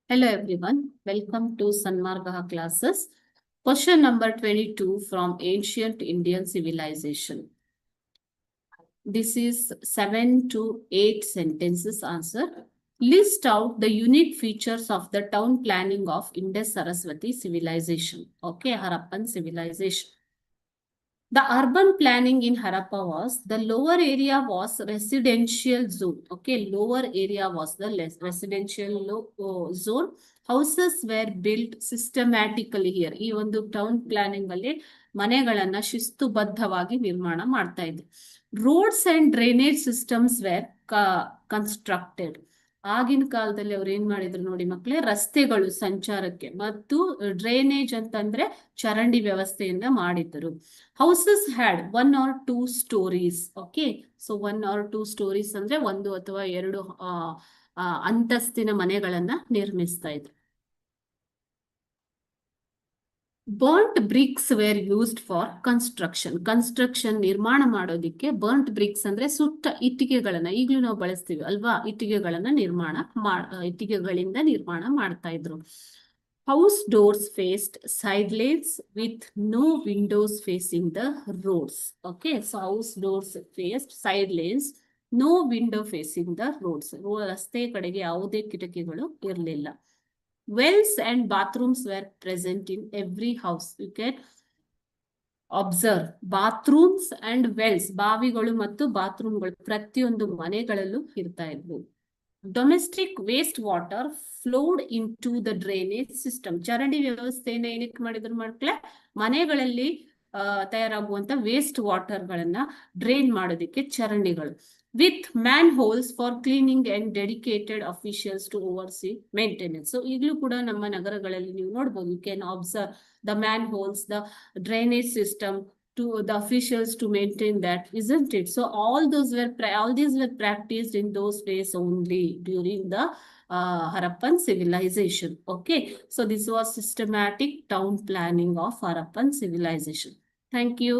Hello everyone, welcome to Sanmargaha classes. Question number 22 from Ancient Indian Civilization. This is 7 to 8 sentences answer. List out the unique features of the town planning of Indus Saraswati civilization. Okay, Harappan civilization. The urban planning in Harappa was, the lower area was residential zone. Okay, lower area was the residential zone. Houses were built systematically here. ಈ ಒಂದು town planning ಅಲ್ಲಿ ಮನೆಗಳನ್ನ ಶಿಸ್ತುಬದ್ಧವಾಗಿ ನಿರ್ಮಾಣ ಮಾಡ್ತಾ ಇದ್ರು. Roads and drainage systems were constructed. ಆಗಿನ ಕಾಲದಲ್ಲಿ ಅವ್ರು ಏನ್ ಮಾಡಿದ್ರು ನೋಡಿ ಮಕ್ಕಳೇ, ರಸ್ತೆಗಳು ಸಂಚಾರಕ್ಕೆ ಮತ್ತು ಡ್ರೈನೇಜ್ ಅಂತಂದ್ರೆ ಚರಂಡಿ ವ್ಯವಸ್ಥೆಯಿಂದ ಮಾಡಿದ್ರು. Houses had 1 or 2 stories. Okay, so 1 or 2 stories ಅಂದ್ರೆ 1 ಅಥವಾ 2 ಅಂತಸ್ತಿನ ಮನೆಗಳನ್ನ ನಿರ್ಮಿಸ್ತಾ ಇದ್ರು. Burnt bricks were used for construction ನಿರ್ಮಾಣ ಮಾಡೋದಿಕ್ಕೆ ಬರ್ಂಟ್ ಬ್ರಿಕ್ಸ್ ಅಂದ್ರೆ ಸುಟ್ಟ ಇಟ್ಟಿಗೆಗಳನ್ನ ಈಗಲೂ ನಾವು ಬಳಸ್ತೀವಿ ಅಲ್ವಾ, ಇಟ್ಟಿಗೆಗಳಿಂದ ನಿರ್ಮಾಣ ಮಾಡ್ತಾ ಇದ್ರು. House doors faced side lanes with no windows facing the roads. Okay, so house doors faced side lanes, no window facing the roads. ರಸ್ತೆ ಕಡೆಗೆ ಯಾವುದೇ ಕಿಟಕಿಗಳು ಇರಲಿಲ್ಲ. Wells and bathrooms were present in every house. You can observe bathrooms and wells, ಬಾವಿಗಳು ಮತ್ತು ಬಾತ್ರೂಮ್ಗಳು ಪ್ರತಿಯೊಂದು ಮನೆಗಳಲ್ಲೂ ಇರ್ತಾ ಇದ್ವು. Domestic waste water flowed into the drainage system. ಚರಂಡಿ ವ್ಯವಸ್ಥೆಯನ್ನ ಏನಕ್ಕೆ ಮಾಡಿದ್ರು ಮಕ್ಕಳೇ, ಮನೆಗಳಲ್ಲಿ ತಯಾರಾಗುವಂತ ವೇಸ್ಟ್ ವಾಟರ್ ಗಳನ್ನ ಡ್ರೈನ್ ಮಾಡೋದಿಕ್ಕೆ ಚರಂಡಿಗಳು. With manholes for cleaning and dedicated officials to oversee maintenance. So ಈಗಲೂ ಕೂಡ ನಮ್ಮ ನಗರಗಳಲ್ಲಿ ನೀವು ನೋಡ್ಬೋದು, you can observe the manholes, the drainage system to the officials to maintain that, isn't it? So all these were practiced in those days only during the Harappan civilization. Okay, so this was systematic town planning of Harappan civilization. Thank you.